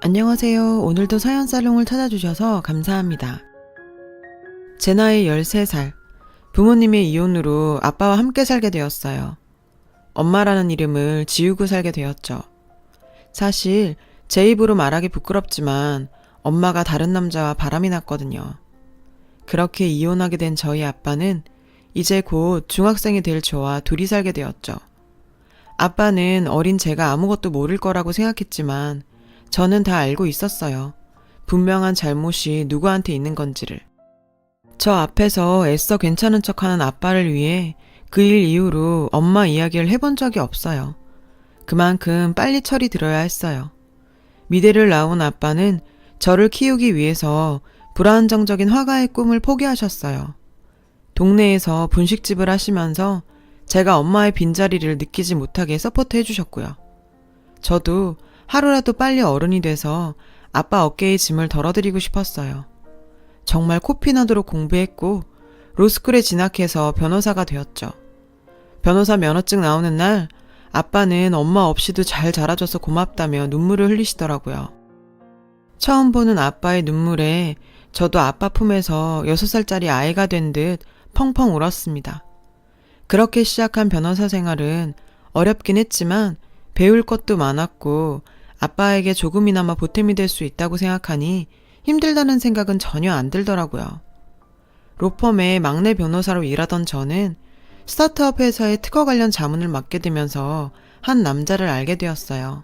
안녕하세요. 오늘도 사연살롱을 찾아주셔서 감사합니다. 제 나이 13살. 부모님의 이혼으로 아빠와 함께 살게 되었어요. 엄마라는 이름을 지우고 살게 되었죠. 사실 제 입으로 말하기 부끄럽지만 엄마가 다른 남자와 바람이 났거든요. 그렇게 이혼하게 된 저희 아빠는 이제 곧 중학생이 될 저와 둘이 살게 되었죠. 아빠는 어린 제가 아무것도 모를 거라고 생각했지만 저는 다 알고 있었어요. 분명한 잘못이 누구한테 있는 건지를. 저 앞에서 애써 괜찮은 척하는 아빠를 위해 그 일 이후로 엄마 이야기를 해본 적이 없어요. 그만큼 빨리 철이 들어야 했어요. 미대를 나온 아빠는 저를 키우기 위해서 불안정적인 화가의 꿈을 포기하셨어요. 동네에서 분식집을 하시면서 제가 엄마의 빈자리를 느끼지 못하게 서포트 해주셨고요. 저도 하루라도 빨리 어른이 돼서 아빠 어깨의 짐을 덜어드리고 싶었어요. 정말 코피나도록 공부했고 로스쿨에 진학해서 변호사가 되었죠. 변호사 면허증 나오는 날 아빠는 엄마 없이도 잘 자라줘서 고맙다며 눈물을 흘리시더라고요. 처음 보는 아빠의 눈물에 저도 아빠 품에서 6살짜리 아이가 된 듯 펑펑 울었습니다. 그렇게 시작한 변호사 생활은 어렵긴 했지만 배울 것도 많았고 아빠에게 조금이나마 보탬이 될 수 있다고 생각하니 힘들다는 생각은 전혀 안 들더라고요. 로펌의 막내 변호사로 일하던 저는 스타트업 회사의 특허 관련 자문을 맡게 되면서 한 남자를 알게 되었어요.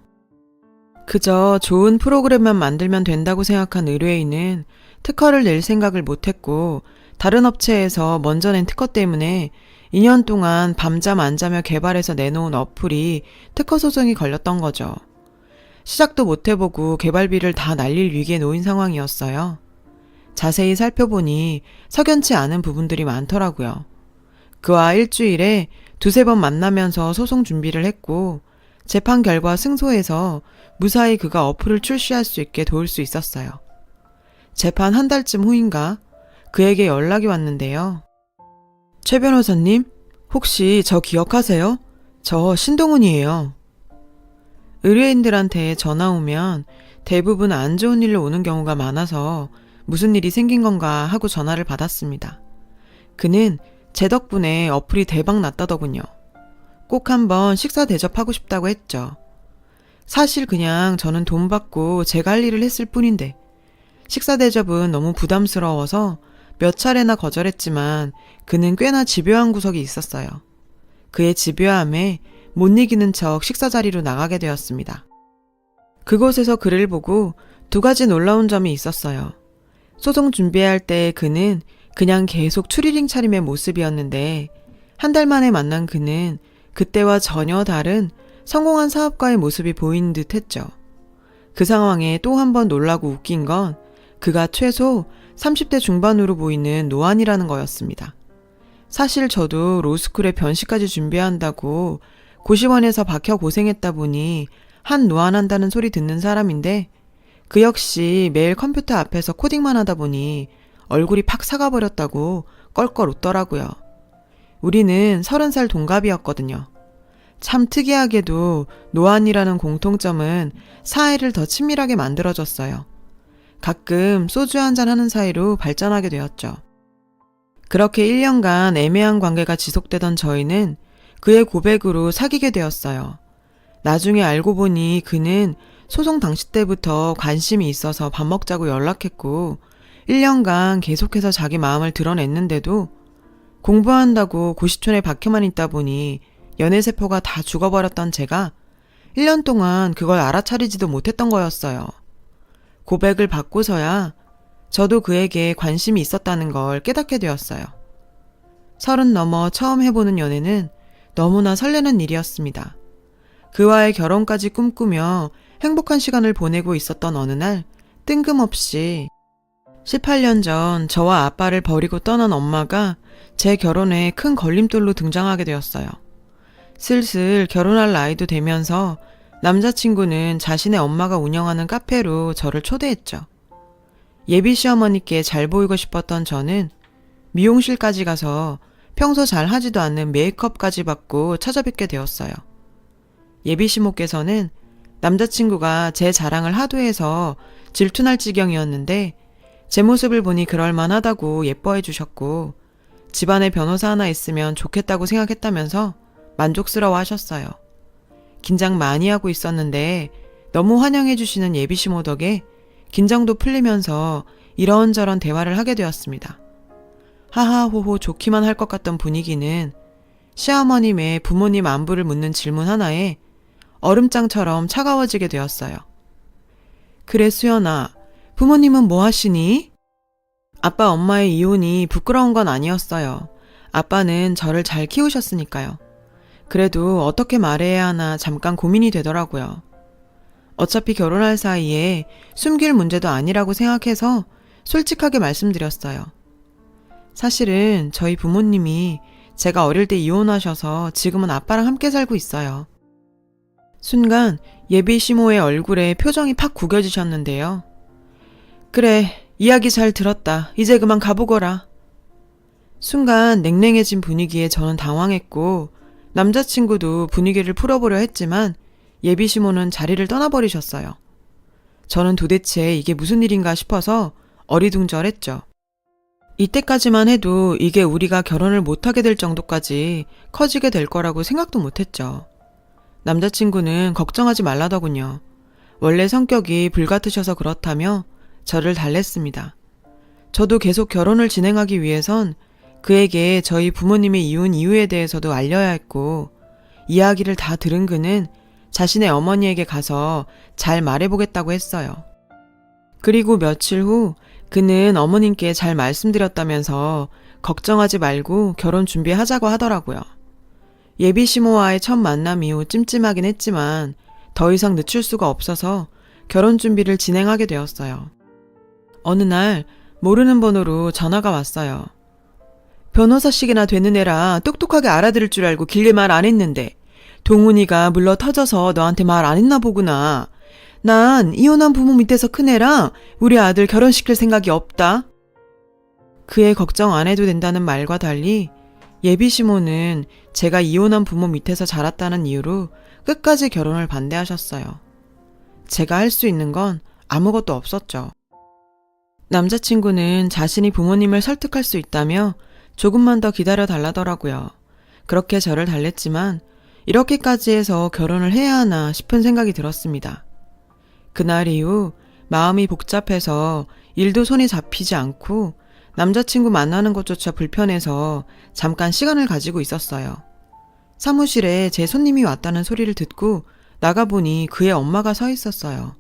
그저 좋은 프로그램만 만들면 된다고 생각한 의뢰인은 특허를 낼 생각을 못했고 다른 업체에서 먼저 낸 특허 때문에 2년 동안 밤잠 안 자며 개발해서 내놓은 어플이 특허 소송이 걸렸던 거죠. 시작도 못 해보고 개발비를 다 날릴 위기에 놓인 상황이었어요. 자세히 살펴보니 석연치 않은 부분들이 많더라고요. 그와 일주일에 2-3번 만나면서 소송 준비를 했고 재판 결과 승소해서 무사히 그가 어플을 출시할 수 있게 도울 수 있었어요. 재판 한 달쯤 후인가 그에게 연락이 왔는데요. 최 변호사님, 혹시 저 기억하세요? 저 신동훈이에요. 의뢰인들한테 전화 오면 대부분 안 좋은 일로 오는 경우가 많아서 무슨 일이 생긴 건가 하고 전화를 받았습니다. 그는 제 덕분에 어플이 대박 났다더군요. 꼭 한번 식사 대접하고 싶다고 했죠. 사실 그냥 저는 돈 받고 제가 할 일을 했을 뿐인데 식사 대접은 너무 부담스러워서 몇 차례나 거절했지만 그는 꽤나 집요한 구석이 있었어요. 그의 집요함에 못 이기는 척 식사 자리로 나가게 되었습니다. 그곳에서 그를 보고 2가지 놀라운 점이 있었어요. 소송 준비할 때 그는 그냥 계속 추리링 차림의 모습이었는데 한 달 만에 만난 그는 그때와 전혀 다른 성공한 사업가의 모습이 보이는 듯 했죠. 그 상황에 또 한 번 놀라고 웃긴 건 그가 최소 30대 중반으로 보이는 노안이라는 거였습니다. 사실 저도 로스쿨에 변시까지 준비한다고 고시원에서 박혀 고생했다 보니 한 노안한다는 소리 듣는 사람인데 그 역시 매일 컴퓨터 앞에서 코딩만 하다 보니 얼굴이 팍 사가버렸다고 껄껄 웃더라고요. 우리는 30살 동갑이었거든요. 참 특이하게도 노안이라는 공통점은 사이를 더 친밀하게 만들어줬어요. 가끔 소주 한잔 하는 사이로 발전하게 되었죠. 그렇게 1년간 애매한 관계가 지속되던 저희는 그의 고백으로 사귀게 되었어요. 나중에 알고 보니 그는 소송 당시 때부터 관심이 있어서 밥 먹자고 연락했고 1년간 계속해서 자기 마음을 드러냈는데도 공부한다고 고시촌에 박혀만 있다 보니 연애세포가 다 죽어버렸던 제가 1년 동안 그걸 알아차리지도 못했던 거였어요. 고백을 받고서야 저도 그에게 관심이 있었다는 걸 깨닫게 되었어요. 30 넘어 처음 해보는 연애는 너무나 설레는 일이었습니다. 그와의 결혼까지 꿈꾸며 행복한 시간을 보내고 있었던 어느 날 뜬금없이 18년 전 저와 아빠를 버리고 떠난 엄마가 제 결혼에 큰 걸림돌로 등장하게 되었어요. 슬슬 결혼할 나이도 되면서 남자친구는 자신의 엄마가 운영하는 카페로 저를 초대했죠. 예비 시어머니께 잘 보이고 싶었던 저는 미용실까지 가서 평소 잘 하지도 않는 메이크업까지 받고 찾아뵙게 되었어요. 예비 시모께서는 남자친구가 제 자랑을 하도 해서 질투날 지경이었는데 제 모습을 보니 그럴만하다고 예뻐해 주셨고 집안에 변호사 하나 있으면 좋겠다고 생각했다면서 만족스러워 하셨어요. 긴장 많이 하고 있었는데 너무 환영해 주시는 예비시모 덕에 긴장도 풀리면서 이런저런 대화를 하게 되었습니다. 하하호호 좋기만 할 것 같던 분위기는 시어머님의 부모님 안부를 묻는 질문 하나에 얼음장처럼 차가워지게 되었어요. 그래 수연아, 부모님은 뭐 하시니? 아빠 엄마의 이혼이 부끄러운 건 아니었어요. 아빠는 저를 잘 키우셨으니까요. 그래도 어떻게 말해야 하나 잠깐 고민이 되더라고요. 어차피 결혼할 사이에 숨길 문제도 아니라고 생각해서 솔직하게 말씀드렸어요. 사실은 저희 부모님이 제가 어릴 때 이혼하셔서 지금은 아빠랑 함께 살고 있어요. 순간 예비 시모의 얼굴에 표정이 팍 구겨지셨는데요. 그래, 이야기 잘 들었다. 이제 그만 가보거라. 순간 냉랭해진 분위기에 저는 당황했고 남자친구도 분위기를 풀어보려 했지만 예비 시모는 자리를 떠나버리셨어요. 저는 도대체 이게 무슨 일인가 싶어서 어리둥절했죠. 이때까지만 해도 이게 우리가 결혼을 못하게 될 정도까지 커지게 될 거라고 생각도 못했죠. 남자친구는 걱정하지 말라더군요. 원래 성격이 불같으셔서 그렇다며 저를 달랬습니다. 저도 계속 결혼을 진행하기 위해선 그에게 저희 부모님의 이혼 이유에 대해서도 알려야 했고 이야기를 다 들은 그는 자신의 어머니에게 가서 잘 말해보겠다고 했어요. 그리고 며칠 후 그는 어머님께 잘 말씀드렸다면서 걱정하지 말고 결혼 준비하자고 하더라고요. 예비 시모와의 첫 만남 이후 찜찜하긴 했지만 더 이상 늦출 수가 없어서 결혼 준비를 진행하게 되었어요. 어느 날 모르는 번호로 전화가 왔어요. 변호사식이나 되는 애라 똑똑하게 알아들을 줄 알고 길게 말 안 했는데 동훈이가 물러 터져서 너한테 말 안 했나 보구나. 난 이혼한 부모 밑에서 큰 애라 우리 아들 결혼시킬 생각이 없다. 그의 걱정 안 해도 된다는 말과 달리 예비 시모는 제가 이혼한 부모 밑에서 자랐다는 이유로 끝까지 결혼을 반대하셨어요. 제가 할 수 있는 건 아무것도 없었죠. 남자친구는 자신이 부모님을 설득할 수 있다며 조금만 더 기다려 달라더라고요. 그렇게 저를 달랬지만 이렇게까지 해서 결혼을 해야 하나 싶은 생각이 들었습니다. 그날 이후 마음이 복잡해서 일도 손에 잡히지 않고 남자친구 만나는 것조차 불편해서 잠깐 시간을 가지고 있었어요. 사무실에 제 손님이 왔다는 소리를 듣고 나가보니 그의 엄마가 서 있었어요.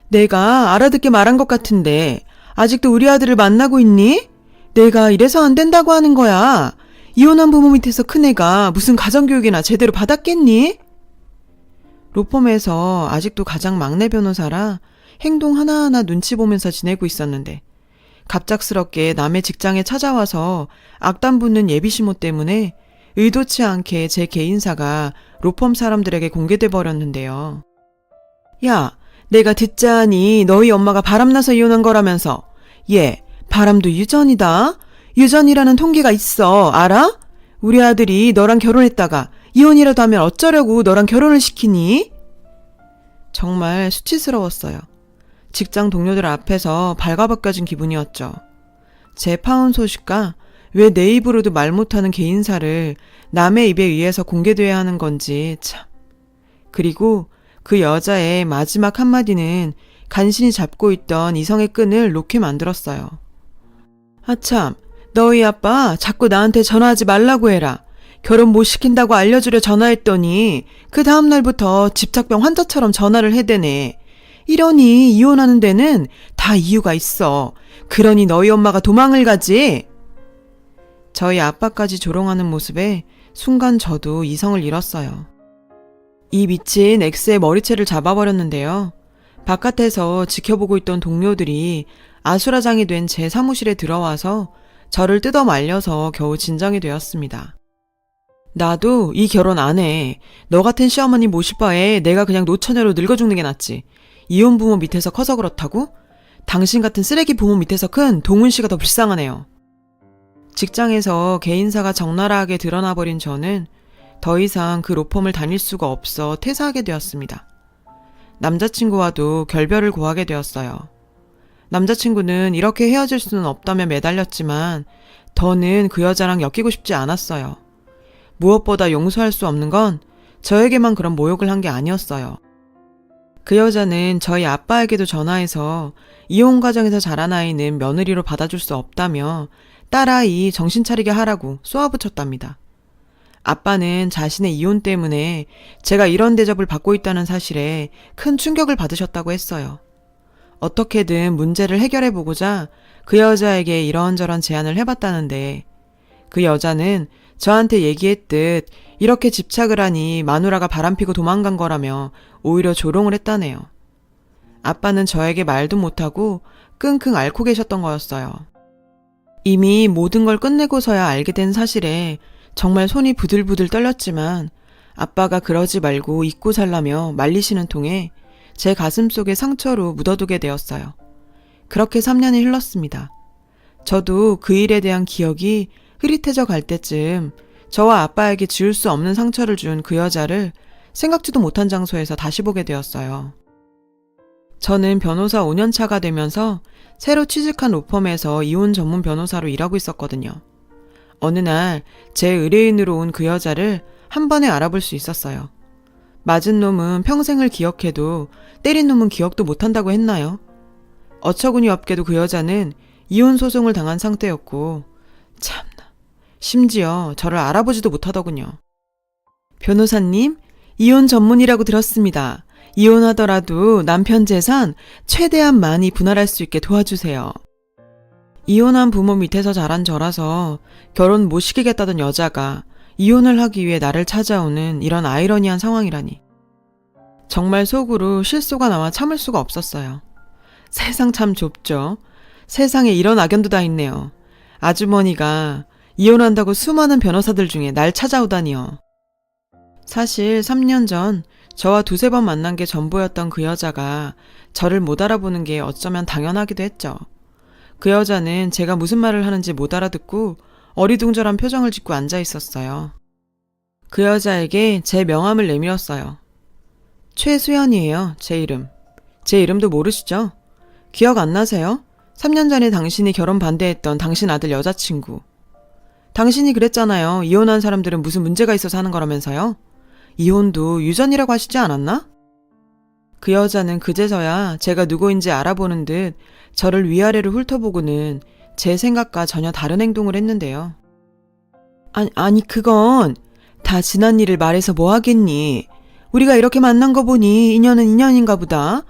내가 알아듣게 말한 것 같은데 아직도 우리 아들을 만나고 있니? 내가 이래서 안 된다고 하는 거야. 이혼한 부모 밑에서 큰 애가 무슨 가정교육이나 제대로 받았겠니? 로펌에서 아직도 가장 막내 변호사라 행동 하나하나 눈치 보면서 지내고 있었는데 갑작스럽게 남의 직장에 찾아와서 악담 붙는 예비시모 때문에 의도치 않게 제 개인사가 로펌 사람들에게 공개돼 버렸는데요. 야, 내가 듣자하니 너희 엄마가 바람나서 이혼한 거라면서. 얘, 바람도 유전이다. 유전이라는 통계가 있어. 알아? 우리 아들이 너랑 결혼했다가 이혼이라도 하면 어쩌려고 너랑 결혼을 시키니? 정말 수치스러웠어요. 직장 동료들 앞에서 발가벗겨진 기분이었죠. 제 파혼 소식과 왜 내 입으로도 말 못하는 개인사를 남의 입에 의해서 공개돼야 하는 건지 참. 그리고 그 여자의 마지막 한마디는 간신히 잡고 있던 이성의 끈을 놓게 만들었어요. 아참, 너희 아빠 자꾸 나한테 전화하지 말라고 해라. 결혼 못 시킨다고 알려주려 전화했더니 그 다음날부터 집착병 환자처럼 전화를 해대네. 이러니 이혼하는 데는 다 이유가 있어. 그러니 너희 엄마가 도망을 가지. 저희 아빠까지 조롱하는 모습에 순간 저도 이성을 잃었어요. 이 미친 X의 머리채를 잡아버렸는데요. 바깥에서 지켜보고 있던 동료들이 아수라장이 된 제 사무실에 들어와서 저를 뜯어 말려서 겨우 진정이 되었습니다. 나도 이 결혼 안 해. 너 같은 시어머니 모실 바에 내가 그냥 노처녀로 늙어 죽는 게 낫지. 이혼 부모 밑에서 커서 그렇다고? 당신 같은 쓰레기 부모 밑에서 큰 동훈 씨가 더 불쌍하네요. 직장에서 개인사가 적나라하게 드러나버린 저는 더 이상 그 로펌을 다닐 수가 없어 퇴사하게 되었습니다. 남자친구와도 결별을 고하게 되었어요. 남자친구는 이렇게 헤어질 수는 없다며 매달렸지만 더는 그 여자랑 엮이고 싶지 않았어요. 무엇보다 용서할 수 없는 건 저에게만 그런 모욕을 한 게 아니었어요. 그 여자는 저희 아빠에게도 전화해서 이혼 과정에서 자란 아이는 며느리로 받아줄 수 없다며 딸아이 정신 차리게 하라고 쏘아붙였답니다. 아빠는 자신의 이혼 때문에 제가 이런 대접을 받고 있다는 사실에 큰 충격을 받으셨다고 했어요. 어떻게든 문제를 해결해보고자 그 여자에게 이런저런 제안을 해봤다는데 그 여자는 저한테 얘기했듯 이렇게 집착을 하니 마누라가 바람피고 도망간 거라며 오히려 조롱을 했다네요. 아빠는 저에게 말도 못하고 끙끙 앓고 계셨던 거였어요. 이미 모든 걸 끝내고서야 알게 된 사실에 정말 손이 부들부들 떨렸지만 아빠가 그러지 말고 잊고 살라며 말리시는 통에 제 가슴속에 상처로 묻어두게 되었어요. 그렇게 3년이 흘렀습니다. 저도 그 일에 대한 기억이 흐릿해져 갈 때쯤 저와 아빠에게 지울 수 없는 상처를 준 그 여자를 생각지도 못한 장소에서 다시 보게 되었어요. 저는 변호사 5년 차가 되면서 새로 취직한 로펌에서 이혼 전문 변호사로 일하고 있었거든요. 어느 날 제 의뢰인으로 온 그 여자를 한 번에 알아볼 수 있었어요. 맞은 놈은 평생을 기억해도 때린 놈은 기억도 못한다고 했나요? 어처구니 없게도 그 여자는 이혼 소송을 당한 상태였고 참나, 심지어 저를 알아보지도 못하더군요. 변호사님, 이혼 전문이라고 들었습니다. 이혼하더라도 남편 재산 최대한 많이 분할할 수 있게 도와주세요. 이혼한 부모 밑에서 자란 저라서 결혼 못 시키겠다던 여자가 이혼을 하기 위해 나를 찾아오는 이런 아이러니한 상황이라니. 정말 속으로 실소가 나와 참을 수가 없었어요. 세상 참 좁죠. 세상에 이런 악연도 다 있네요. 아주머니가 이혼한다고 수많은 변호사들 중에 날 찾아오다니요. 사실 3년 전 저와 두세 번 만난 게 전부였던 그 여자가 저를 못 알아보는 게 어쩌면 당연하기도 했죠. 그 여자는 제가 무슨 말을 하는지 못 알아듣고 어리둥절한 표정을 짓고 앉아 있었어요. 그 여자에게 제 명함을 내밀었어요. 최수연이에요, 제 이름. 제 이름도 모르시죠? 기억 안 나세요? 3년 전에 당신이 결혼 반대했던 당신 아들 여자친구. 당신이 그랬잖아요. 이혼한 사람들은 무슨 문제가 있어서 하는 거라면서요? 이혼도 유전이라고 하시지 않았나? 그 여자는 그제서야 제가 누구인지 알아보는 듯 저를 위아래로 훑어보고는 제 생각과 전혀 다른 행동을 했는데요. 아니 그건 다 지난 일을 말해서 뭐 하겠니? 우리가 이렇게 만난 거 보니 인연은 인연인가 보다.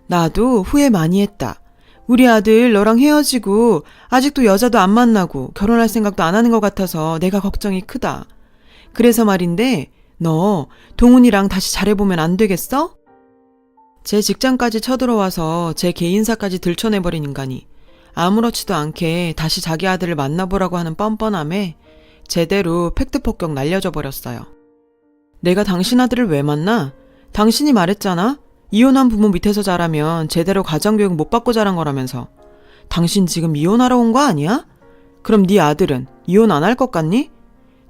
나도 후회 많이 했다. 우리 아들 너랑 헤어지고 아직도 여자도 안 만나고 결혼할 생각도 안 하는 것 같아서 내가 걱정이 크다. 그래서 말인데 너 동훈이랑 다시 잘해보면 안 되겠어? 제 직장까지 쳐들어와서 제 개인사까지 들춰내버린 인간이 아무렇지도 않게 다시 자기 아들을 만나보라고 하는 뻔뻔함에 제대로 팩트폭격 날려줘 버렸어요. 내가 당신 아들을 왜 만나? 당신이 말했잖아? 이혼한 부모 밑에서 자라면 제대로 가정교육 못 받고 자란 거라면서. 당신 지금 이혼하러 온 거 아니야? 그럼 네 아들은 이혼 안 할 것 같니?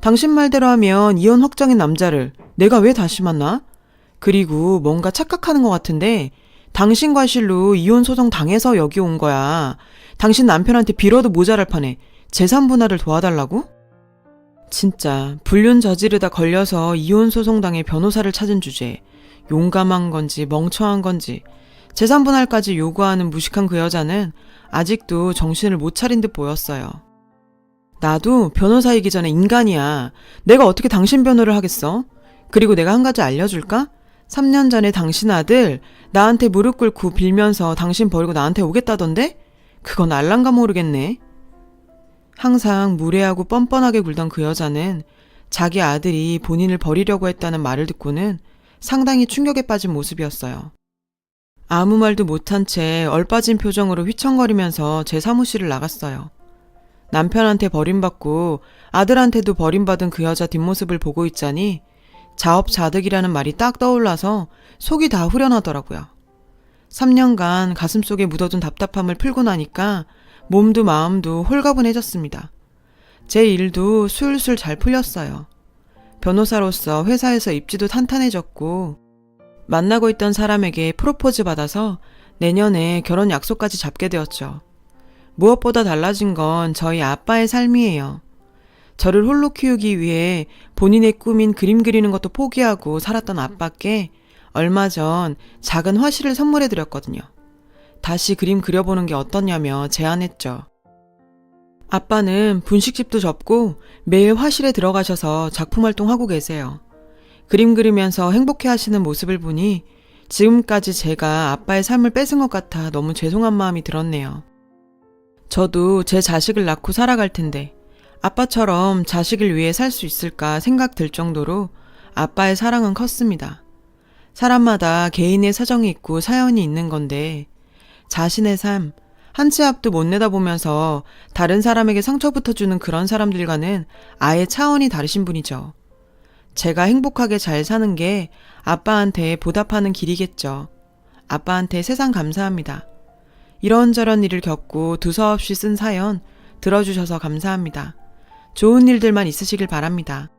당신 말대로 하면 이혼 확정인 남자를 내가 왜 다시 만나? 그리고 뭔가 착각하는 것 같은데 당신 과실로 이혼 소송 당해서 여기 온 거야. 당신 남편한테 빌어도 모자랄 판에 재산 분할을 도와달라고? 진짜 불륜 저지르다 걸려서 이혼 소송 당해 변호사를 찾은 주제에 용감한 건지 멍청한 건지 재산 분할까지 요구하는 무식한 그 여자는 아직도 정신을 못 차린 듯 보였어요. 나도 변호사이기 전에 인간이야. 내가 어떻게 당신 변호를 하겠어? 그리고 내가 한 가지 알려줄까? 3년 전에 당신 아들 나한테 무릎 꿇고 빌면서 당신 버리고 나한테 오겠다던데? 그건 알란가 모르겠네. 항상 무례하고 뻔뻔하게 굴던 그 여자는 자기 아들이 본인을 버리려고 했다는 말을 듣고는 상당히 충격에 빠진 모습이었어요. 아무 말도 못한 채 얼빠진 표정으로 휘청거리면서 제 사무실을 나갔어요. 남편한테 버림받고 아들한테도 버림받은 그 여자 뒷모습을 보고 있자니 자업자득이라는 말이 딱 떠올라서 속이 다 후련하더라고요. 3년간 가슴속에 묻어둔 답답함을 풀고 나니까 몸도 마음도 홀가분해졌습니다. 제 일도 술술 잘 풀렸어요. 변호사로서 회사에서 입지도 탄탄해졌고 만나고 있던 사람에게 프로포즈 받아서 내년에 결혼 약속까지 잡게 되었죠. 무엇보다 달라진 건 저희 아빠의 삶이에요. 저를 홀로 키우기 위해 본인의 꿈인 그림 그리는 것도 포기하고 살았던 아빠께 얼마 전 작은 화실을 선물해 드렸거든요. 다시 그림 그려보는 게 어떠냐며 제안했죠. 아빠는 분식집도 접고 매일 화실에 들어가셔서 작품 활동하고 계세요. 그림 그리면서 행복해 하시는 모습을 보니 지금까지 제가 아빠의 삶을 뺏은 것 같아 너무 죄송한 마음이 들었네요. 저도 제 자식을 낳고 살아갈 텐데 아빠처럼 자식을 위해 살 수 있을까 생각 들 정도로 아빠의 사랑은 컸습니다. 사람마다 개인의 사정이 있고 사연이 있는 건데 자신의 삶, 한 치 앞도 못 내다보면서 다른 사람에게 상처부터 주는 그런 사람들과는 아예 차원이 다르신 분이죠. 제가 행복하게 잘 사는 게 아빠한테 보답하는 길이겠죠. 아빠한테 세상 감사합니다. 이런저런 일을 겪고 두서없이 쓴 사연 들어주셔서 감사합니다. 좋은 일들만 있으시길 바랍니다.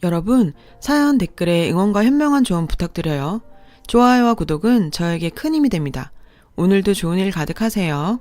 여러분, 사연 댓글에 응원과 현명한 조언 부탁드려요. 좋아요와 구독은 저에게 큰 힘이 됩니다. 오늘도 좋은 일 가득하세요.